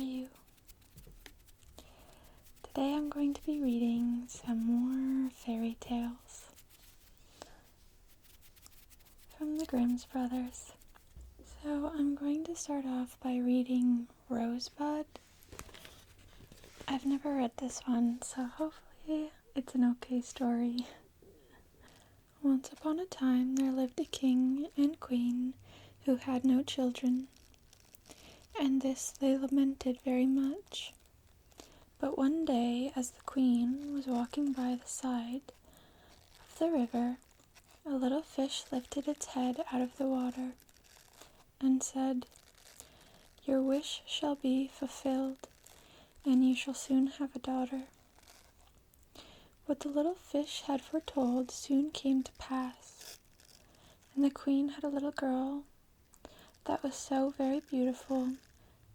you? Today I'm going to be reading some more fairy tales from the Grimm's Brothers. So I'm going to start off by reading Rosebud. I've never read this one, so hopefully it's an okay story. Once upon a time there lived a king and queen who had no children, and this they lamented very much. But one day, as the queen was walking by the side of the river, a little fish lifted its head out of the water and said, "Your wish shall be fulfilled, and you shall soon have a daughter." What the little fish had foretold soon came to pass, and the queen had a little girl that was so very beautiful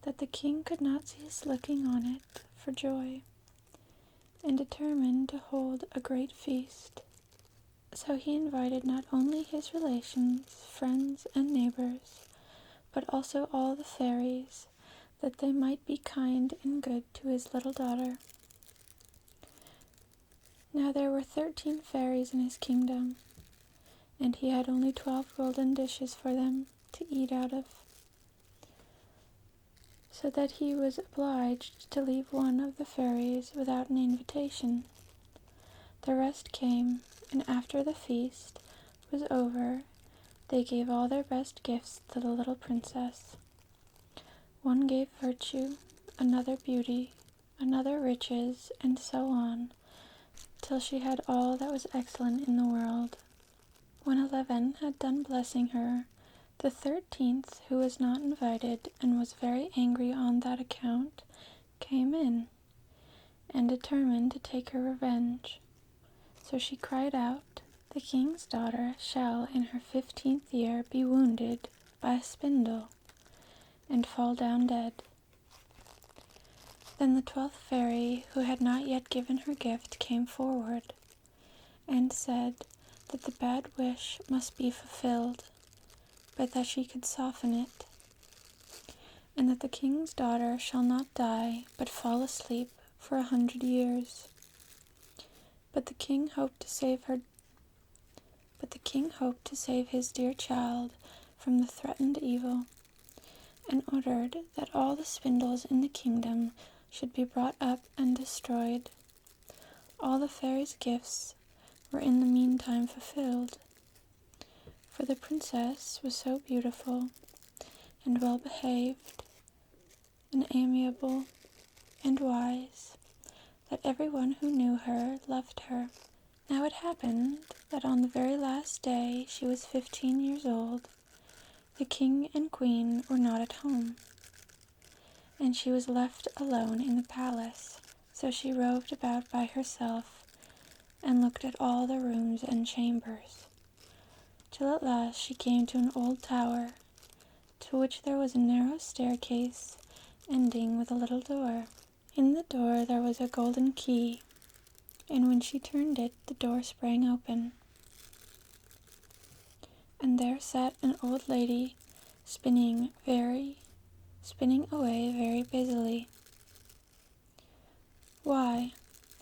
that the king could not cease looking on it for joy, and determined to hold a great feast. So he invited not only his relations, friends, and neighbors, but also all the fairies, that they might be kind and good to his little daughter. Now there were 13 fairies in his kingdom, and he had only 12 golden dishes for them to eat out of, so that he was obliged to leave one of the fairies without an invitation. The rest came, and after the feast was over, they gave all their best gifts to the little princess. One gave virtue, another beauty, another riches, and so on, till she had all that was excellent in the world. When 11 had done blessing her, the 13th, who was not invited and was very angry on that account, came in, and determined to take her revenge. So she cried out, "The king's daughter shall in her 15th year be wounded by a spindle, and fall down dead." Then the 12th fairy, who had not yet given her gift, came forward, and said that the bad wish must be fulfilled, but that she could soften it, and that the king's daughter shall not die, but fall asleep for 100 years. But the king hoped to save his dear child from the threatened evil, and ordered that all the spindles in the kingdom should be brought up and destroyed. All the fairies' gifts were in the meantime fulfilled, for the princess was so beautiful and well behaved and amiable and wise that everyone who knew her loved her. Now it happened that on the very last day she was 15 years old, the king and queen were not at home, and she was left alone in the palace. So she roved about by herself and looked at all the rooms and chambers, till at last she came to an old tower, to which there was a narrow staircase ending with a little door. In the door there was a golden key, and when she turned it, the door sprang open, and there sat an old lady spinning away very busily. "Why,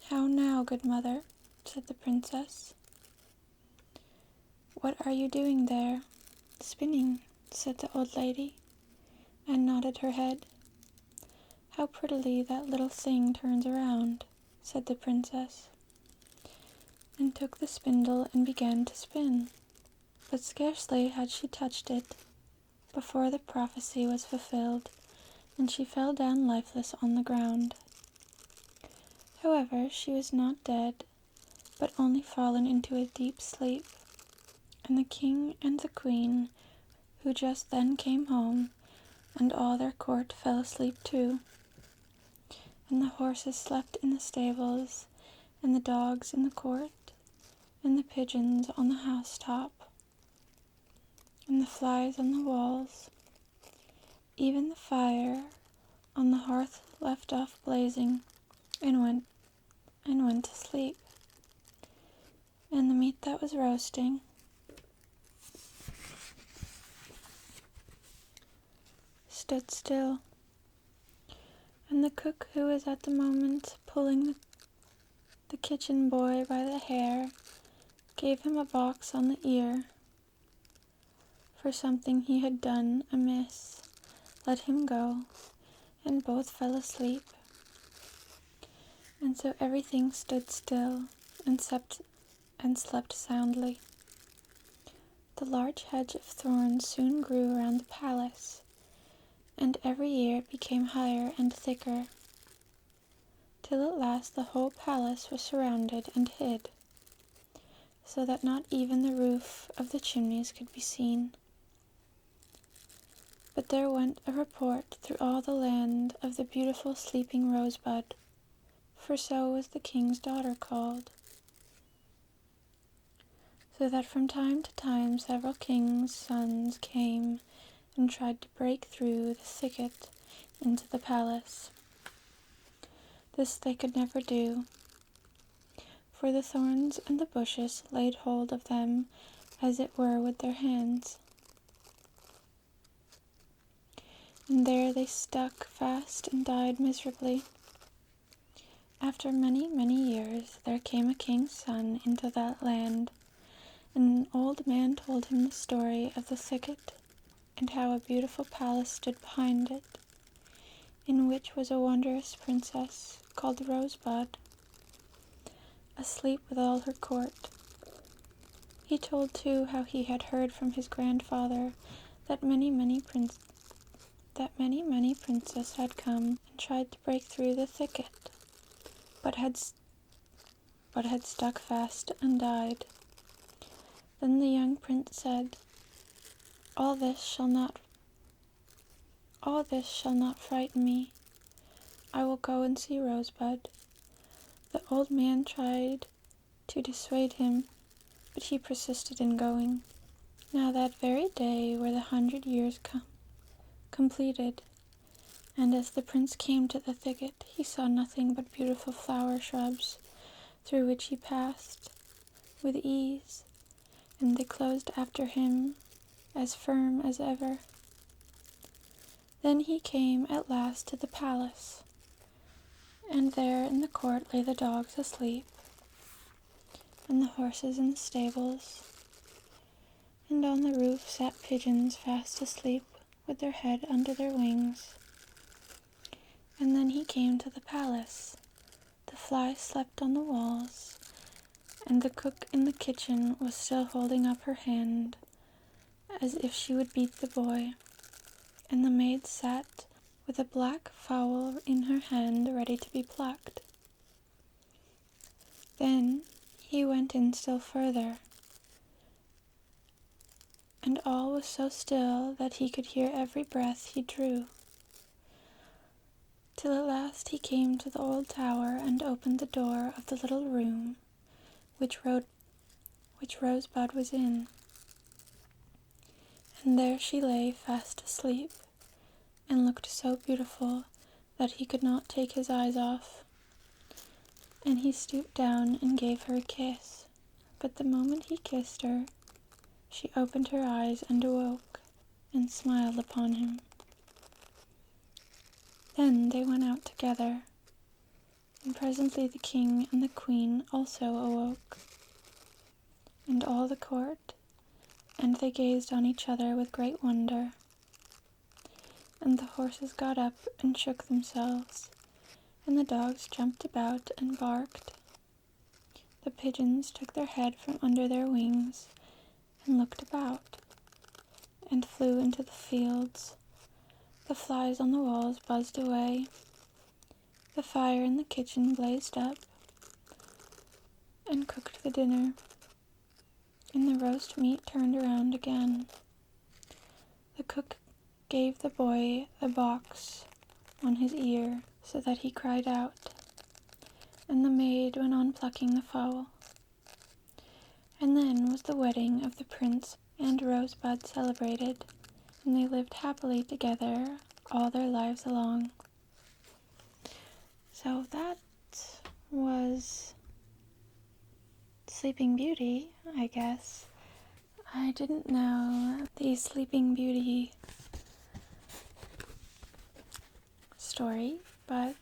how now, good mother?" said the princess. "What are you doing there?" "Spinning," said the old lady, and nodded her head. "How prettily that little thing turns around," said the princess, and took the spindle and began to spin. But scarcely had she touched it before the prophecy was fulfilled, and she fell down lifeless on the ground. However, she was not dead, but only fallen into a deep sleep, and the king and the queen, who just then came home, and all their court fell asleep too, and the horses slept in the stables, and the dogs in the court, and the pigeons on the housetop, and the flies on the walls. Even the fire on the hearth left off blazing, and went to sleep, and the meat that was roasting stood still. And the cook, who was at the moment pulling the kitchen boy by the hair, gave him a box on the ear for something he had done amiss, let him go, and both fell asleep. And so everything stood still and slept soundly. The large hedge of thorns soon grew around the palace, and every year it became higher and thicker, till at last the whole palace was surrounded and hid, so that not even the roof of the chimneys could be seen. But there went a report through all the land of the beautiful sleeping Rosebud, for so was the king's daughter called, so that from time to time several kings' sons came and tried to break through the thicket into the palace. This they could never do, for the thorns and the bushes laid hold of them as it were with their hands. And there they stuck fast and died miserably. After many, many years there came a king's son into that land, and an old man told him the story of the thicket, and how a beautiful palace stood behind it, in which was a wondrous princess called Rosebud, asleep with all her court. He told too how he had heard from his grandfather that many princes had come and tried to break through the thicket, but had stuck fast and died. Then the young prince said, All this shall not frighten me. I will go and see Rosebud." The old man tried to dissuade him, but he persisted in going. Now that very day were the 100 years completed, and as the prince came to the thicket, he saw nothing but beautiful flower shrubs, through which he passed with ease, and they closed after him as firm as ever. Then he came at last to the palace, and there in the court lay the dogs asleep, and the horses in the stables, and on the roof sat pigeons fast asleep with their head under their wings. And then he came to the palace. The flies slept on the walls, and the cook in the kitchen was still holding up her hand as if she would beat the boy, and the maid sat with a black fowl in her hand ready to be plucked. Then he went in still further, and all was so still that he could hear every breath he drew, till at last he came to the old tower and opened the door of the little room which Rosebud was in. And there she lay fast asleep, and looked so beautiful that he could not take his eyes off. And he stooped down and gave her a kiss, but the moment he kissed her, she opened her eyes and awoke, and smiled upon him. Then they went out together, and presently the king and the queen also awoke, and all the court, and they gazed on each other with great wonder. And the horses got up and shook themselves, and the dogs jumped about and barked. The pigeons took their head from under their wings and looked about, and flew into the fields. The flies on the walls buzzed away. The fire in the kitchen blazed up and cooked the dinner, and the roast meat turned around again. The cook gave the boy the box on his ear so that he cried out, and the maid went on plucking the fowl. And then was the wedding of the prince and Rosebud celebrated, and they lived happily together all their lives along. So that was Sleeping Beauty, I guess. I didn't know the Sleeping Beauty story but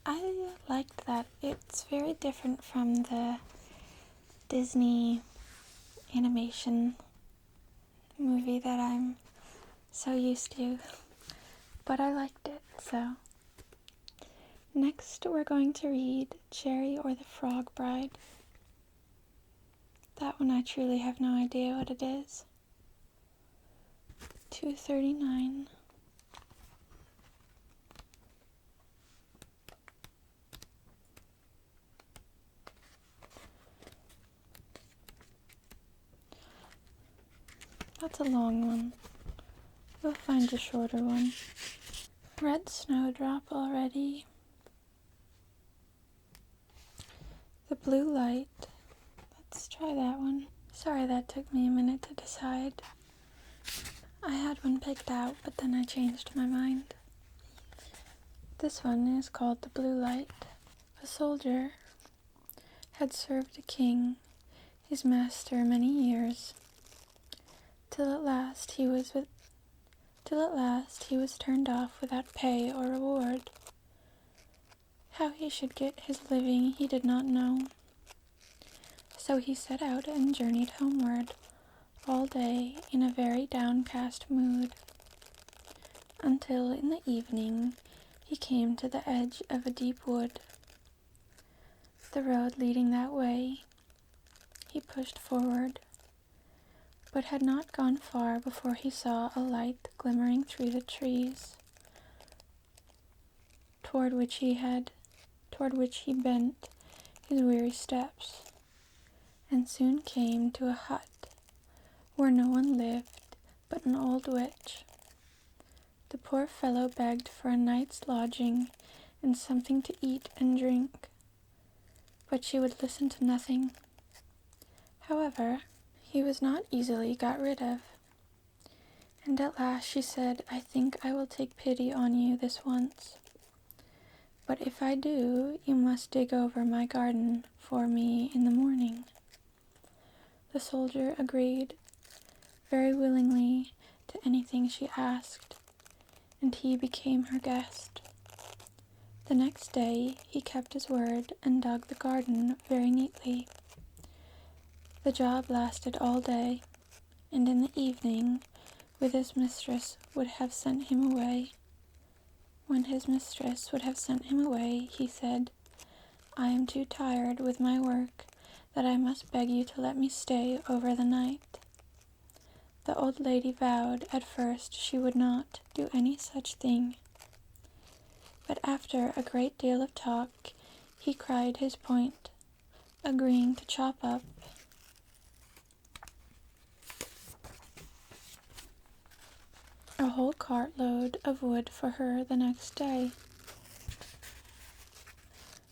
I liked that. It's very different from the Disney animation movie that I'm so used to, but I liked it. So next we're going to read Cherry or the Frog Bride. That one I truly have no idea what it is. 239. That's a long one. We'll find a shorter one. Red Snowdrop already. The Blue Light. Let's try that one. Sorry that took me a minute to decide. I had one picked out, but then I changed my mind. This one is called The Blue Light. A soldier had served a king, his master, many years, till at last he was turned off without pay or reward. How he should get his living he did not know. So he set out and journeyed homeward all day in a very downcast mood, until in the evening he came to the edge of a deep wood. The road leading that way, he pushed forward, but had not gone far before he saw a light glimmering through the trees, toward which he bent his weary steps, and soon came to a hut where no one lived but an old witch. The poor fellow begged for a night's lodging and something to eat and drink, but she would listen to nothing. However, he was not easily got rid of, and at last she said, "I think I will take pity on you this once. But if I do, you must dig over my garden for me in the morning." The soldier agreed very willingly to anything she asked, and he became her guest. The next day he kept his word and dug the garden very neatly. The job lasted all day, and in the evening, when his mistress would have sent him away, he said, "I am too tired with my work that I must beg you to let me stay over the night." The old lady vowed at first she would not do any such thing, but after a great deal of talk, he cried his point, agreeing to chop up a whole cartload of wood for her the next day.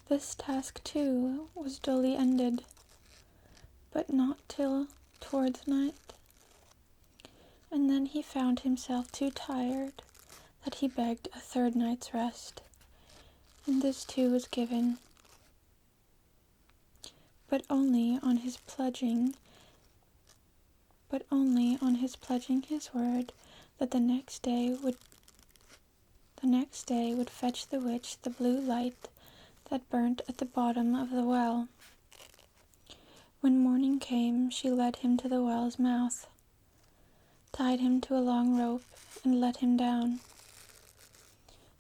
This task, too, was duly ended, but not till towards night, and then he found himself too tired that he begged a third night's rest, and this too was given, but only on his pledging his word that the next day would fetch the witch the blue light that burnt at the bottom of the well. When morning came, she led him to the well's mouth, tied him to a long rope, and let him down.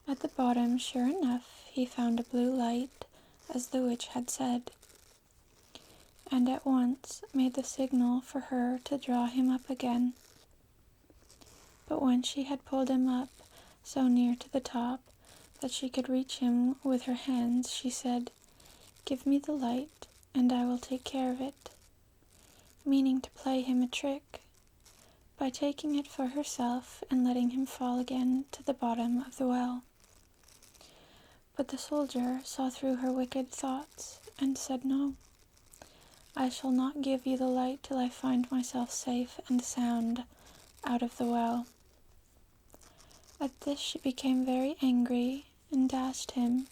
At the bottom, sure enough, he found a blue light, as the witch had said, and at once made the signal for her to draw him up again. But when she had pulled him up so near to the top that she could reach him with her hands, she said, "Give me the light, and I will take care of it," meaning to play him a trick by taking it for herself and letting him fall again to the bottom of the well. But the soldier saw through her wicked thoughts and said, "No, I shall not give you the light till I find myself safe and sound out of the well." At this she became very angry and dashed him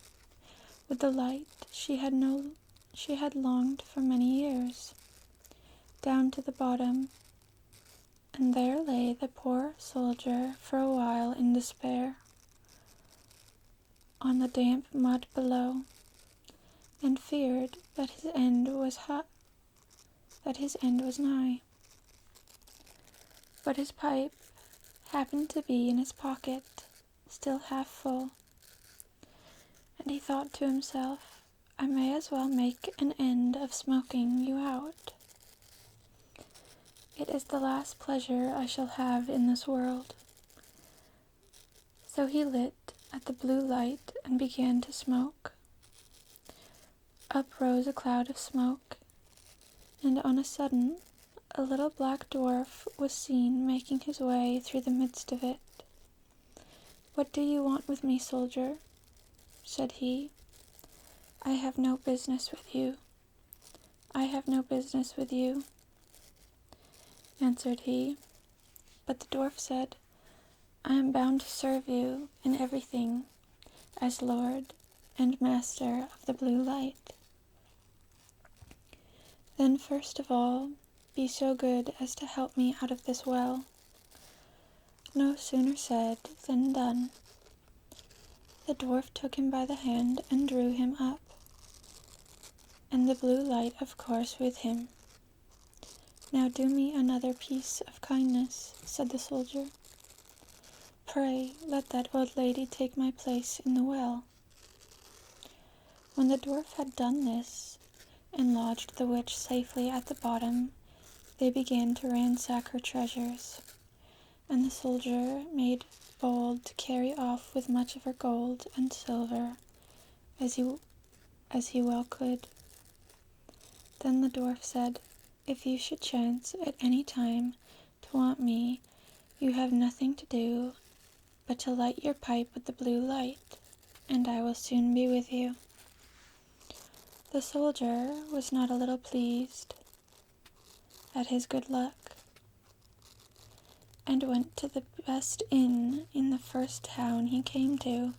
with the light she had longed for many years down to the bottom, and there lay the poor soldier for a while in despair, on the damp mud below, and feared that his end was nigh. But his pipe happened to be in his pocket, still half full, and he thought to himself, I may as well make an end of smoking you out. It is the last pleasure I shall have in this world. So he lit at the blue light and began to smoke. Up rose a cloud of smoke, and on a sudden a little black dwarf was seen making his way through the midst of it. "What do you want with me, soldier?" said he. "I have no business with you. I have no business with you," answered he. But the dwarf said, "I am bound to serve you in everything as lord and master of the blue light." "Then first of all, be so good as to help me out of this well." No sooner said than done. The dwarf took him by the hand and drew him up, and the blue light of course with him. "Now do me another piece of kindness," said the soldier. "Pray let that old lady take my place in the well." When the dwarf had done this, and lodged the witch safely at the bottom, they began to ransack her treasures, and the soldier made bold to carry off with much of her gold and silver, as he well could. Then the dwarf said, "If you should chance at any time to want me, you have nothing to do but to light your pipe with the blue light, and I will soon be with you." The soldier was not a little pleased at his good luck, and went to the best inn in the first town he came to,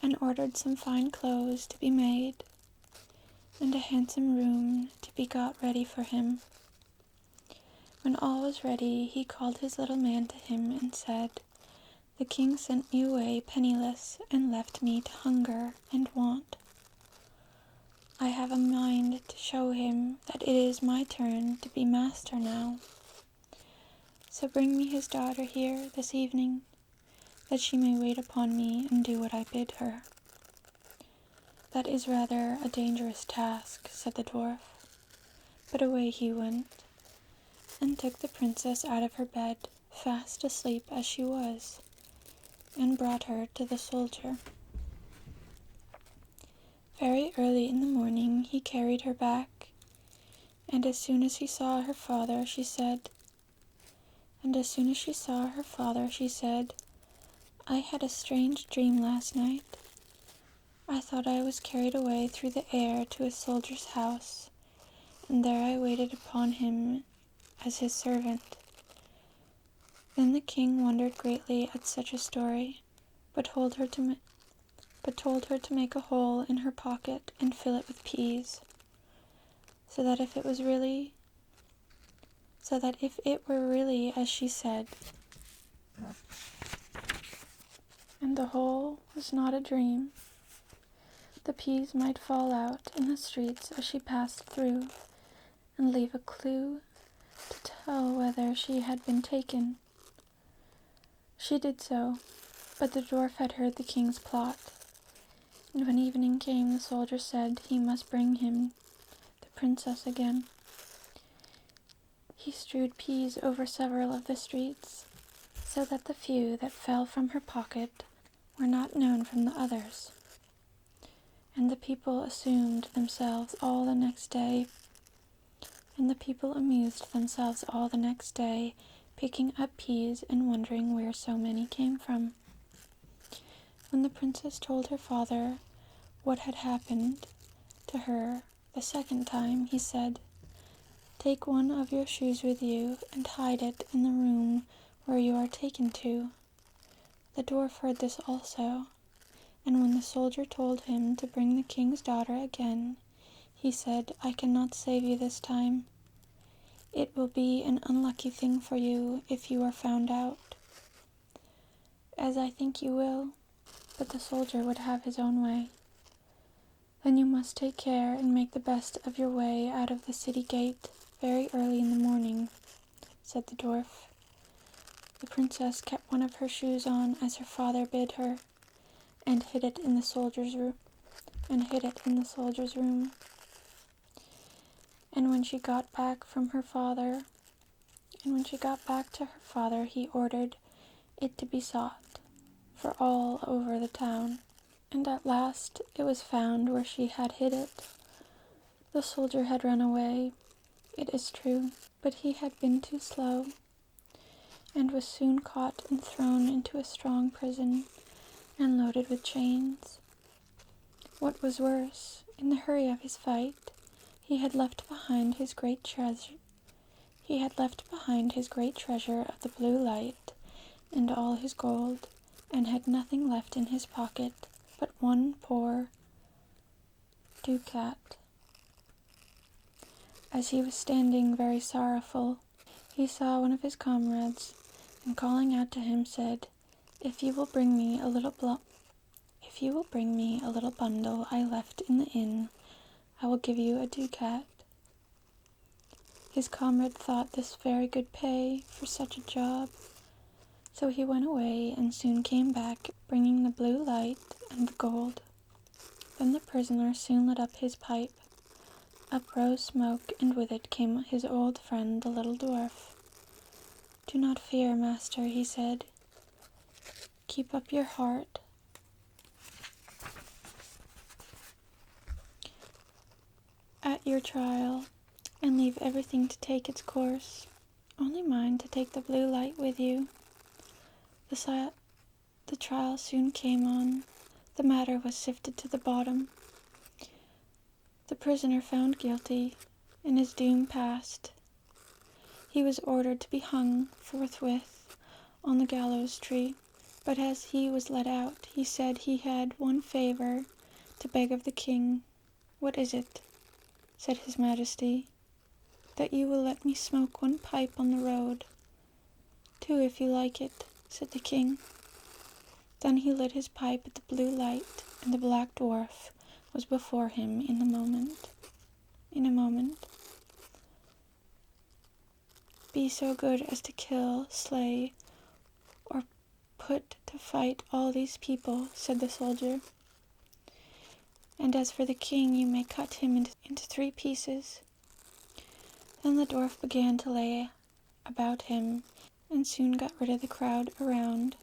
and ordered some fine clothes to be made, and a handsome room to be got ready for him. When all was ready, he called his little man to him and said, "The king sent me away penniless, and left me to hunger and want. I have a mind to show him that it is my turn to be master now. So bring me his daughter here this evening, that she may wait upon me and do what I bid her." "That is rather a dangerous task," said the dwarf, but away he went, and took the princess out of her bed, fast asleep as she was, and brought her to the soldier. Very early in the morning he carried her back, and as soon as she saw her father, she said, "I had a strange dream last night. I thought I was carried away through the air to a soldier's house, and there I waited upon him as his servant." Then the king wondered greatly at such a story, but told her to make a hole in her pocket and fill it with peas, so that if it were really as she said, and the hole was not a dream, the peas might fall out in the streets as she passed through, and leave a clue to tell whether she had been taken. She did so, but the dwarf had heard the king's plot, and when evening came, the soldier said he must bring him the princess again. He strewed peas over several of the streets, so that the few that fell from her pocket were not known from the others, and the people amused themselves all the next day, picking up peas and wondering where so many came from. When the princess told her father what had happened to her the second time, he said, "Take one of your shoes with you and hide it in the room where you are taken to." The dwarf heard this also, and when the soldier told him to bring the king's daughter again, he said, "I cannot save you this time. It will be an unlucky thing for you if you are found out, as I think you will, but the soldier would have his own way. "Then you must take care and make the best of your way out of the city gate very early in the morning," said the dwarf. The princess kept one of her shoes on as her father bid her, and hid it in the soldier's room. And when she got back to her father, he ordered it to be sought for all over the town. And at last it was found where she had hid it. The soldier had run away, it is true, but he had been too slow, and was soon caught and thrown into a strong prison, and loaded with chains. What was worse, in the hurry of his fight, he had left behind his great treasure of the blue light and all his gold, and had nothing left in his pocket but one poor ducat. As he was standing very sorrowful, he saw one of his comrades, and calling out to him said, If you will bring me a little bundle I left in the inn, I will give you a ducat." His comrade thought this very good pay for such a job, so he went away and soon came back, bringing the blue light and the gold. Then the prisoner soon lit up his pipe. Up rose smoke, and with it came his old friend, the little dwarf. "Do not fear, master," he said. "Keep up your heart. At your trial, and leave everything to take its course. Only mind to take the blue light with you." The trial soon came on. The matter was sifted to the bottom. The prisoner found guilty, and his doom passed. He was ordered to be hung forthwith on the gallows tree, but as he was let out, he said he had one favor to beg of the king. "What is it?" said his majesty. "That you will let me smoke one pipe on the road." "Two, if you like it," said the king. Then he lit his pipe at the blue light, and the black dwarf was before him in a moment. "Be so good as to kill, slay, or put to fight all these people," said the soldier. "And as for the king, you may cut him into 3 pieces. Then the dwarf began to lay about him, and soon got rid of the crowd around.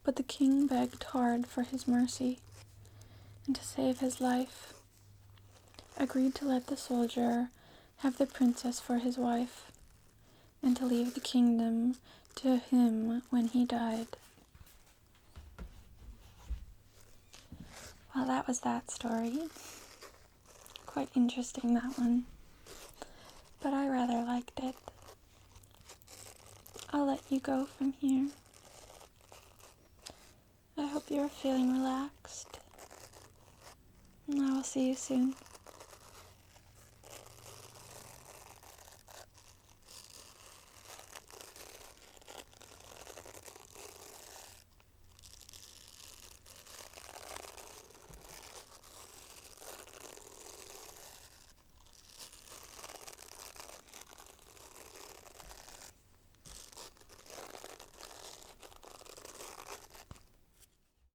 But the king begged hard for his mercy, and to save his life, agreed to let the soldier have the princess for his wife, and to leave the kingdom to him when he died. Well, that was that story. Quite interesting, that one. But I rather liked it. I'll let you go from here. I hope you're feeling relaxed. And I will see you soon.